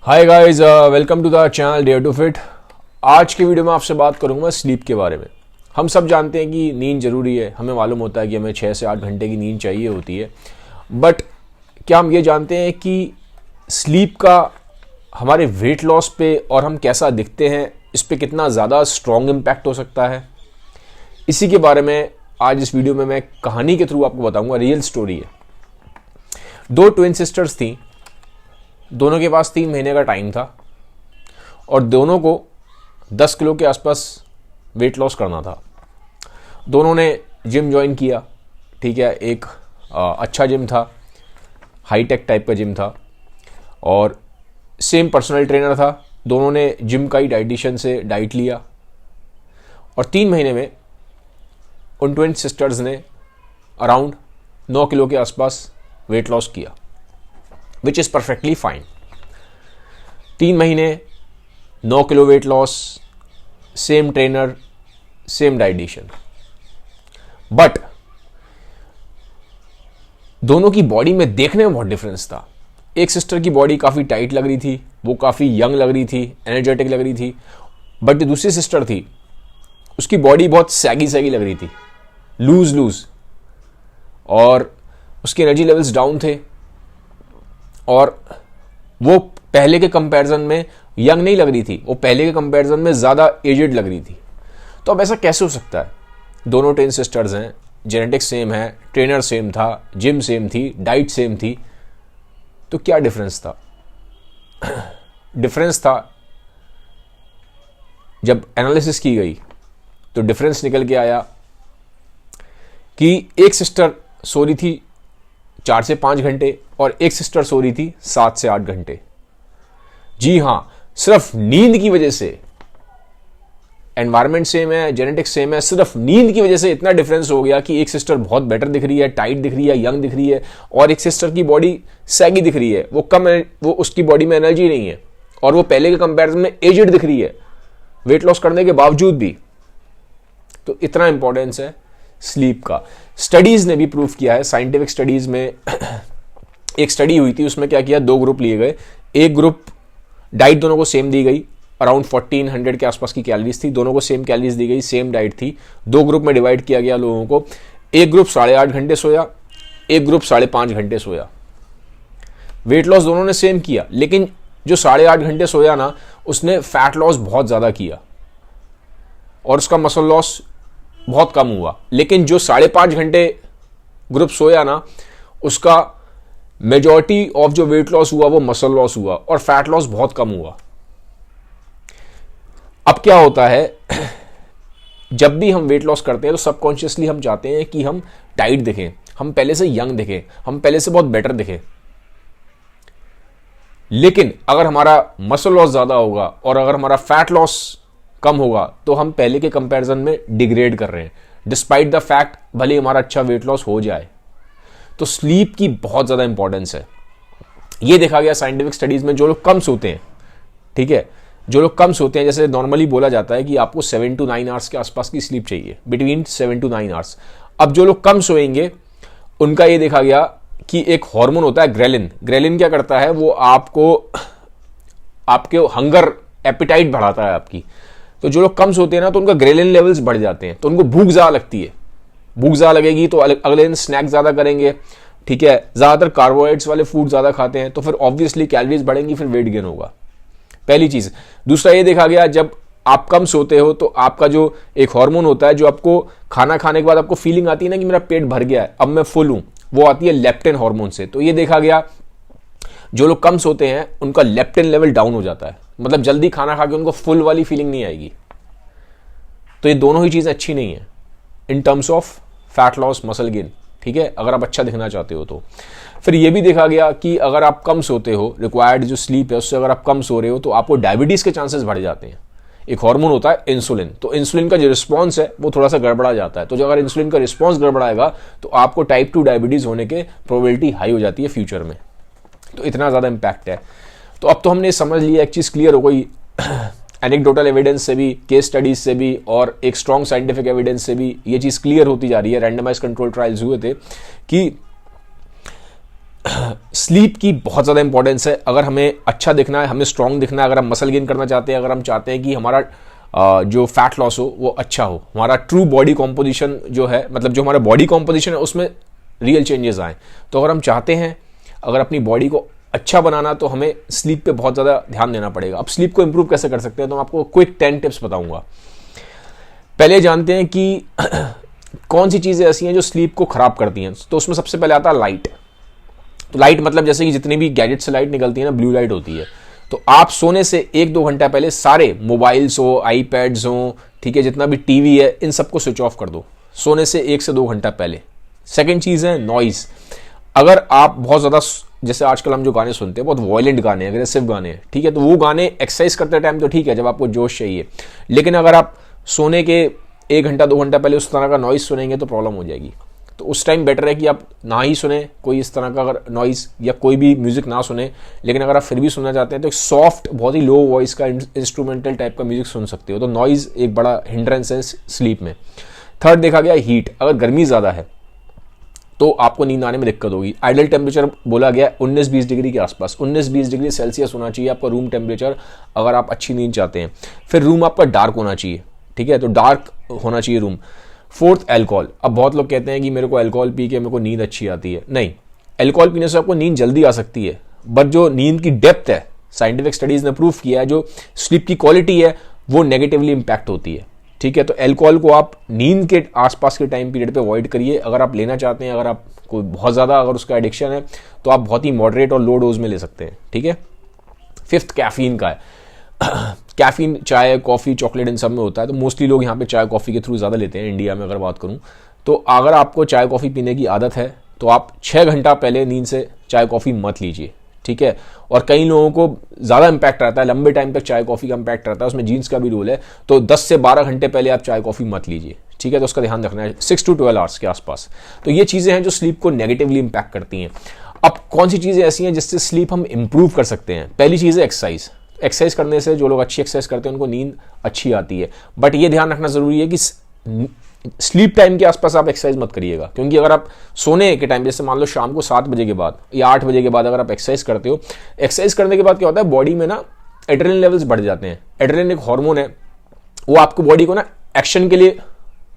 Hi guys, welcome to the channel dare to fit. आज की video में आपसे बात करूंगा स्लीप के बारे में। हम सब जानते हैं कि नींद ज़रूरी है, हमें मालूम होता है कि हमें 6 से 8 घंटे की नींद चाहिए होती है। बट क्या हम ये जानते हैं कि स्लीप का हमारे वेट लॉस पे और हम कैसा दिखते हैं इस पे कितना ज़्यादा स्ट्रॉन्ग इम्पैक्ट हो सकता है? इसी के बारे में आज इस वीडियो में मैं कहानी के थ्रू आपको बताऊंगा। रियल स्टोरी है। 2 ट्विन सिस्टर्स थी, दोनों के पास 3 महीने का टाइम था और दोनों को 10 किलो के आसपास वेट लॉस करना था। दोनों ने जिम ज्वाइन किया, ठीक है। एक अच्छा जिम था, हाईटेक टाइप का जिम था और सेम पर्सनल ट्रेनर था। दोनों ने जिम का ही डाइटिशियन से डाइट लिया और 3 महीने में उन ट्विन सिस्टर्स ने अराउंड 9 किलो के आसपास वेट लॉस किया, विच इज़ परफेक्टली फाइन। 3 महीने 9 kilo weight loss, same trainer, same dietitian. But दोनों की बॉडी में देखने में बहुत डिफरेंस था। एक सिस्टर की बॉडी काफ़ी टाइट लग रही थी, वो काफ़ी यंग लग रही थी, एनर्जेटिक लग रही थी। बट जो दूसरी सिस्टर थी उसकी बॉडी बहुत सैगी सैगी लग रही थी, लूज लूज, और उसके एनर्जी लेवल्स डाउन थे और वो पहले के कंपैरिजन में यंग नहीं लग रही थी, वो पहले के कंपैरिजन में ज़्यादा एजेड लग रही थी। तो अब ऐसा कैसे हो सकता है? दोनों ट्विन सिस्टर्स हैं, जेनेटिक्स सेम है, ट्रेनर सेम था, जिम सेम थी, डाइट सेम थी, तो क्या डिफरेंस था? डिफरेंस था, जब एनालिसिस की गई तो डिफरेंस निकल के आया कि एक सिस्टर सो रही थी 4 से 5 घंटे और एक सिस्टर सो रही थी 7 से 8 घंटे। जी हां, सिर्फ नींद की वजह से, एनवायरमेंट सेम है, जेनेटिक्स सेम है, सिर्फ नींद की वजह से इतना डिफरेंस हो गया कि एक सिस्टर बहुत बेटर दिख रही है, टाइट दिख रही है, यंग दिख रही है, और एक सिस्टर की बॉडी सैगी दिख रही है, वो उसकी बॉडी में एनर्जी नहीं है और वो पहले के कंपैरिजन में एजेड दिख रही है वेट लॉस करने के बावजूद भी। तो इतना इंपॉर्टेंस है स्लीप का। स्टडीज ने भी प्रूव किया है, साइंटिफिक स्टडीज में एक स्टडी हुई थी, उसमें क्या किया, 2 ग्रुप लिए गए। एक ग्रुप डाइट दोनों को सेम दी गई, अराउंड 1400 के आसपास की कैलोरीज थी, दोनों को सेम कैलोरीज दी गई, सेम डाइट थी। 2 ग्रुप में डिवाइड किया गया लोगों को। एक ग्रुप 8.5 घंटे सोया, एक ग्रुप 5.5 घंटे सोया। वेट लॉस दोनों ने सेम किया, लेकिन जो 8.5 घंटे सोया ना, उसने फैट लॉस बहुत ज्यादा किया और उसका मसल लॉस बहुत कम हुआ। लेकिन जो 5.5 घंटे ग्रुप सोया ना, उसका मेजॉरिटी ऑफ जो वेट लॉस हुआ वो मसल लॉस हुआ और फैट लॉस बहुत कम हुआ। अब क्या होता है, जब भी हम वेट लॉस करते हैं तो सबकॉन्शियसली हम चाहते हैं कि हम टाइट दिखें, हम पहले से यंग दिखें, हम पहले से बहुत बेटर दिखें। लेकिन अगर हमारा मसल लॉस ज्यादा होगा और अगर हमारा फैट लॉस कम होगा तो हम पहले के कंपैरिजन में डिग्रेड कर रहे हैं, डिस्पाइट द फैक्ट भले हमारा अच्छा वेट लॉस हो जाए। तो स्लीप की बहुत ज्यादा इंपॉर्टेंस है। ये देखा गया साइंटिफिक स्टडीज में, जो लोग कम सोते हैं, ठीक है, जो लोग कम सोते हैं, जैसे नॉर्मली बोला जाता है कि आपको 7 to 9 आवर्स के आसपास की स्लीप चाहिए, बिटवीन 7 to 9 आवर्स। अब जो लोग कम सोएंगे उनका ये देखा गया कि एक हार्मोन होता है ग्रेलिन। ग्रेलिन क्या करता है, वो आपके हंगर, एपिटाइट बढ़ाता है आपकी। तो जो लोग कम सोते हैं ना, तो उनका ग्रेलिन लेवल्स बढ़ जाते हैं, तो उनको भूख ज्यादा लगती है। भूख ज्यादा लगेगी तो अगले दिन स्नैक ज्यादा करेंगे, ठीक है, ज्यादातर कार्बोहाइड्रेट्स वाले फूड ज्यादा खाते हैं, तो फिर ऑब्वियसली कैलोरीज बढ़ेंगी, फिर वेट गेन होगा। पहली चीज। दूसरा ये देखा गया, जब आप कम सोते हो तो आपका जो एक हार्मोन होता है, जो आपको खाना खाने के बाद आपको फीलिंग आती है ना कि मेरा पेट भर गया है, अब मैं फुल हूं, वो आती है लेप्टिन हार्मोन से। तो ये देखा गया, जो लोग कम सोते हैं उनका लेप्टिन लेवल डाउन हो जाता है, मतलब जल्दी खाना खा के उनको फुल वाली फीलिंग नहीं आएगी। तो ये दोनों ही चीजें अच्छी नहीं है in terms of fat loss, muscle gain, ठीक है, अगर आप अच्छा दिखना चाहते हो तो। फिर ये भी देखा गया कि अगर आप कम सोते हो, रिक्वायर्ड जो स्लीप है उससे अगर आप कम सो रहे हो, तो आपको डायबिटीज के चांसेस बढ़ जाते हैं। एक हार्मोन होता है इंसुलिन, तो इंसुलिन का जो रिस्पॉन्स है वो थोड़ा सा गड़बड़ा जाता है। तो जो अगर इंसुलिन का रिस्पॉन्स गड़बड़ाएगा तो आपको टाइप 2 डायबिटीज होने के प्रोबेबिलिटी हाई हो जाती है फ्यूचर में। तो इतना ज्यादा इंपैक्ट है। तो अब तो हमने समझ लिया, एक चीज क्लियर हो गई एनेक्डोटल एविडेंस से भी, केस स्टडीज से भी और एक स्ट्रॉन्ग साइंटिफिक एविडेंस से भी ये चीज क्लियर होती जा रही है। रैंडमाइज कंट्रोल ट्रायल्स हुए थे कि स्लीप की बहुत ज़्यादा इंपॉर्टेंस है। अगर हमें अच्छा दिखना है, हमें स्ट्रांग दिखना है, अगर हम मसल गेन करना चाहते हैं, अगर हम चाहते हैं कि हमारा जो फैट लॉस हो वो अच्छा हो, हमारा ट्रू बॉडी कॉम्पोजिशन जो है, मतलब जो हमारा बॉडी कॉम्पोजिशन है उसमें रियल चेंजेस आए, तो अगर हम चाहते हैं अगर अपनी बॉडी को अच्छा बनाना तो हमें स्लीप पे बहुत ज़्यादा ध्यान देना पड़ेगा। अब स्लीप को इंप्रूव कैसे कर सकते हैं, तो मैं आपको क्विक 10 टिप्स बताऊंगा। पहले जानते हैं कि कौन सी चीज़ें ऐसी हैं जो स्लीप को ख़राब करती हैं। तो उसमें सबसे पहले आता है लाइट। तो लाइट मतलब जैसे कि जितनी भी गैजेट से लाइट निकलती है ना, ब्लू लाइट होती है। तो आप सोने से 1-2 घंटा पहले सारे मोबाइल्स हो, आईपैड्स हो, ठीक है, जितना भी टीवी है, इन सबको स्विच ऑफ कर दो सोने से 1 से 2 घंटा पहले। सेकेंड चीज़ है नॉइज़। अगर आप बहुत ज़्यादा, जैसे आजकल हम जो गाने सुनते हैं, बहुत वॉयलेंट गाने, अग्रेसिव गाने हैं, ठीक है, तो वो गाने एक्सरसाइज करते टाइम तो ठीक है, जब आपको जोश चाहिए, लेकिन अगर आप सोने के 1 घंटा 2 घंटा पहले उस तरह का नॉइज़ सुनेंगे तो प्रॉब्लम हो जाएगी। तो उस टाइम बेटर है कि आप ना ही सुने कोई इस तरह का अगर नॉइज़, या कोई भी म्यूज़िक ना सुने। लेकिन अगर आप फिर भी सुनना चाहते हैं तो एक सॉफ्ट, बहुत ही लो वॉइस का इंस्ट्रूमेंटल टाइप का म्यूज़िक सुन सकते हो। तो नॉइज़ एक बड़ा हिंड्रेंस है स्लीप में। थर्ड देखा गया हीट। अगर गर्मी ज़्यादा है तो आपको नींद आने में दिक्कत होगी। आइडियल टेम्परेचर बोला गया 19-20 डिग्री के आसपास, 19-20 डिग्री सेल्सियस होना चाहिए आपका रूम टेम्परेचर, अगर आप अच्छी नींद चाहते हैं। फिर रूम आपका डार्क होना चाहिए, ठीक है, तो डार्क होना चाहिए रूम। Fourth, alcohol. अब बहुत लोग कहते हैं कि मेरे को अल्कोहल पी के मेरे को नींद अच्छी आती है। नहीं, अल्कोहल पीने से आपको नींद जल्दी आ सकती है, बट जो नींद की डेप्थ है, साइंटिफिक स्टडीज ने प्रूव किया है, जो स्लीप की क्वालिटी है वो नेगेटिवली इंपैक्ट होती है, ठीक है। तो अल्कोहल को आप नींद के आसपास के टाइम पीरियड पे अवॉइड करिए। अगर आप लेना चाहते हैं, अगर आप कोई बहुत ज़्यादा अगर उसका एडिक्शन है, तो आप बहुत ही मॉडरेट और लो डोज में ले सकते हैं, ठीक है। फिफ्थ, कैफीन का है। कैफीन चाय, कॉफ़ी, चॉकलेट, इन सब में होता है। तो मोस्टली लोग यहाँ पे चाय कॉफ़ी के थ्रू ज़्यादा लेते हैं, इंडिया में अगर बात करूँ तो। अगर आपको चाय कॉफ़ी पीने की आदत है तो आप 6 घंटा पहले नींद से चाय कॉफ़ी मत लीजिए, ठीक है। और कई लोगों को ज़्यादा इंपैक्ट रहता है, लंबे टाइम तक चाय कॉफ़ी का इंपैक्ट रहता है, उसमें जीन्स का भी रोल है। तो 10 से 12 घंटे पहले आप चाय कॉफ़ी मत लीजिए, ठीक है। तो उसका ध्यान रखना है, 6 to 12 आवर्स के आसपास। तो ये चीज़ें हैं जो स्लीप को नेगेटिवली इंपैक्ट करती हैं। अब कौन सी चीज़ें ऐसी हैं जिससे स्लीप हम इंप्रूव कर सकते हैं? पहली चीज़ है एक्सरसाइज। एक्सरसाइज करने से जो लोग अच्छी एक्सरसाइज करते हैं उनको नींद अच्छी आती है, बट ये ध्यान रखना ज़रूरी है कि स्लीप टाइम के आसपास आप एक्सरसाइज मत करिएगा। क्योंकि अगर आप सोने के टाइम, जैसे मान लो शाम को 7 बजे के बाद या 8 बजे के बाद अगर आप एक्सरसाइज करते हो, एक्सरसाइज करने के बाद क्या होता है, बॉडी में ना एड्रेनलिन लेवल्स बढ़ जाते हैं। एड्रेनलिन एक हार्मोन है, वो आपको बॉडी को ना एक्शन के लिए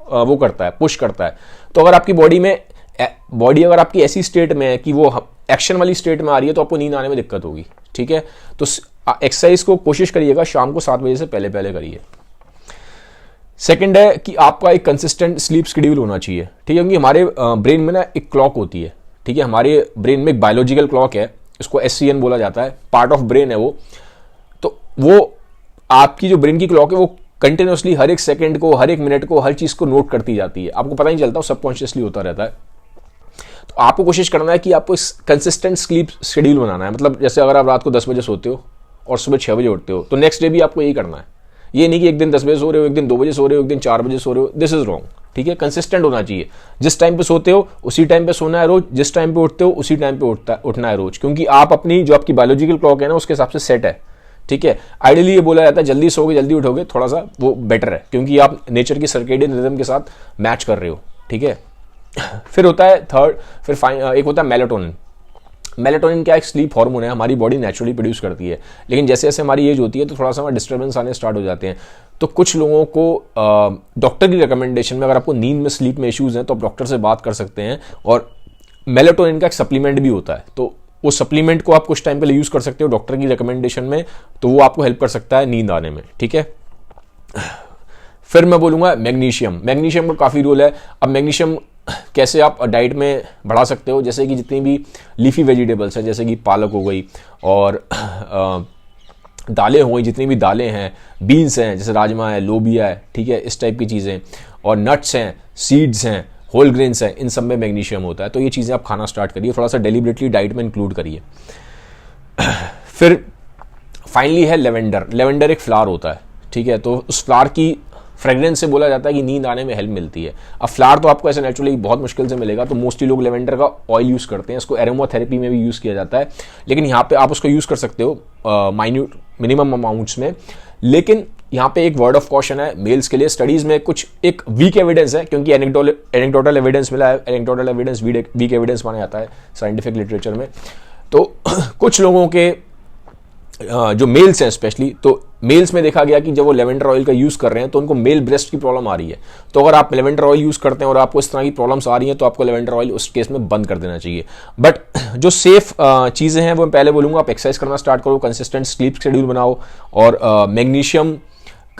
वो करता है, पुश करता है। तो अगर आपकी बॉडी अगर आपकी ऐसी स्टेट में है कि वो एक्शन वाली स्टेट में आ रही है, तो आपको नींद आने में दिक्कत होगी, ठीक है। तो एक्सरसाइज को कोशिश करिएगा शाम को 7 बजे से पहले पहले करिए। सेकंड है कि आपका एक कंसिस्टेंट स्लीप शेड्यूल होना चाहिए, ठीक है। क्योंकि हमारे ब्रेन में ना एक क्लॉक होती है, ठीक है। हमारे ब्रेन में एक बायोलॉजिकल क्लॉक है, इसको SCN बोला जाता है, पार्ट ऑफ ब्रेन है वो। तो वो आपकी जो ब्रेन की क्लॉक है वो कंटिन्यूसली हर एक सेकंड को, हर एक मिनट को, हर चीज़ को नोट करती जाती है। आपको पता नहीं चलता, सबकॉन्शियसली होता रहता है। तो आपको कोशिश करना है कि आपको इस कंसिस्टेंट स्लीप शेड्यूल बनाना है। मतलब जैसे अगर आप रात को 10 बजे सोते हो और सुबह 6 बजे उठते हो, तो नेक्स्ट डे भी आपको यही करना है। ये नहीं कि एक दिन 10 बजे सो रहे हो, एक दिन 2 बजे सो रहे हो, एक दिन 4 बजे सो रहे हो, दिस इज रॉन्ग, ठीक है। कंसिस्टेंट होना चाहिए। जिस टाइम पे सोते हो उसी टाइम पे सोना है रोज, जिस टाइम पे उठते हो उसी टाइम पे उठना है रोज। क्योंकि आप अपनी जो आपकी बायोलॉजिकल क्लॉक है ना, उसके हिसाब से सेट है, ठीक है। आइडियली ये बोला जाता है जल्दी सोओगे जल्दी उठोगे, थोड़ा सा वो बेटर है, क्योंकि आप नेचर की सर्केडियन रिदम के साथ मैच कर रहे हो, ठीक है। फिर होता है थर्ड, एक होता है मेलाटोनिन। मेलाटोनिन क्या एक स्लीप हार्मोन है, हमारी बॉडी नेचुरली प्रोड्यूस करती है। लेकिन जैसे जैसे हमारी एज होती है तो थोड़ा सा हमारा डिस्टर्बेंस आने स्टार्ट हो जाते हैं। तो कुछ लोगों को डॉक्टर की रिकमेंडेशन में, अगर आपको नींद में स्लीप में इश्यूज हैं तो आप डॉक्टर से बात कर सकते हैं। और मेलाटोनिन का एक सप्लीमेंट भी होता है, तो उस सप्लीमेंट को आप कुछ टाइम पहले यूज़ कर सकते हो डॉक्टर की रिकमेंडेशन में, तो वो आपको हेल्प कर सकता है नींद आने में, ठीक है। फिर मैं बोलूँगा मैग्नीशियम। मैग्नीशियम का काफ़ी रोल है। अब मैग्नीशियम कैसे आप डाइट में बढ़ा सकते हो, जैसे कि जितनी भी लीफी वेजिटेबल्स हैं, जैसे कि पालक हो गई और दालें हो गई, जितनी भी दालें हैं, बीन्स हैं जैसे राजमा है, लोबिया है, ठीक है, इस टाइप की चीज़ें, और नट्स हैं, सीड्स हैं, होल ग्रेन्स हैं, इन सब में मैग्नीशियम होता है। तो ये चीज़ें आप खाना स्टार्ट करिए, थोड़ा सा डेलिबरेटली डाइट में इंक्लूड करिए। फिर फाइनली है लेवेंडर। लेवेंडर एक फ्लावर होता है, ठीक है। तो उस फ्लावर की फ्रेग्रेंस से बोला जाता है कि नींद आने में हेल्प मिलती है। अब फ्लावर तो आपको ऐसे नेचुरली बहुत मुश्किल से मिलेगा, तो मोस्टली लोग लेवेंडर का ऑयल यूज़ करते हैं, इसको एरोमाथेरेपी में भी यूज़ किया जाता है। लेकिन यहाँ पे आप उसको यूज़ कर सकते हो माइन्यूट मिनिमम अमाउंट्स में। लेकिन यहाँ पे एक वर्ड ऑफ कॉशन है मेल्स के लिए, स्टडीज में कुछ एक वीक एविडेंस है, क्योंकि एनेक्डोटल एविडेंस मिला है, एनेक्डोटल एविडेंस वीक एविडेंस माना जाता है साइंटिफिक लिटरेचर में। तो कुछ लोगों के जो मेल्स हैं स्पेशली, तो मेल्स में देखा गया कि जब वो लेवेंडर ऑयल का यूज कर रहे हैं तो उनको मेल ब्रेस्ट की प्रॉब्लम आ रही है। तो अगर आप लेवेंडर ऑयल यूज करते हैं और आपको इस तरह की प्रॉब्लम्स आ रही हैं तो आपको लेवेंडर ऑयल उस केस में बंद कर देना चाहिए। बट जो सेफ चीजें हैं वो मैं पहले बोलूंगा, आप एक्सरसाइज करना स्टार्ट करो, कंसिस्टेंट स्लीप शेड्यूल बनाओ और मैग्नीशियम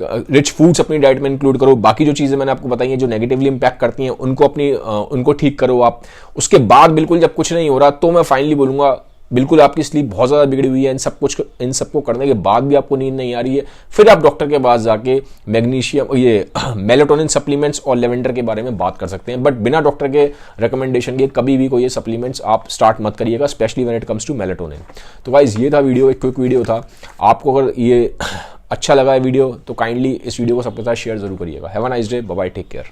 रिच फूड्स अपनी डाइट में इंक्लूड करो। बाकी जो चीजें मैंने आपको बताई हैं जो नेगेटिवली इंपैक्ट करती हैं उनको ठीक करो आप। उसके बाद बिल्कुल जब कुछ नहीं हो रहा तो मैं फाइनली बोलूंगा बिल्कुल आपकी स्लीप बहुत ज़्यादा बिगड़ी हुई है, इन सबको करने के बाद भी आपको नींद नहीं आ रही है, फिर आप डॉक्टर के पास जाके मैग्नीशियम मेलाटोनिन सप्लीमेंट्स और लेवेंडर के बारे में बात कर सकते हैं। बट बिना डॉक्टर के रिकमेंडेशन के कभी भी कोई ये सप्लीमेंट्स आप स्टार्ट मत करिएगा, specially when it comes to melatonin. तो गाइस ये था वीडियो, एक क्विक वीडियो था। आपको अगर ये अच्छा लगा है वीडियो तो काइंडली इस वीडियो को सबके साथ शेयर जरूर करिएगा। Have a nice day, bye bye, take care.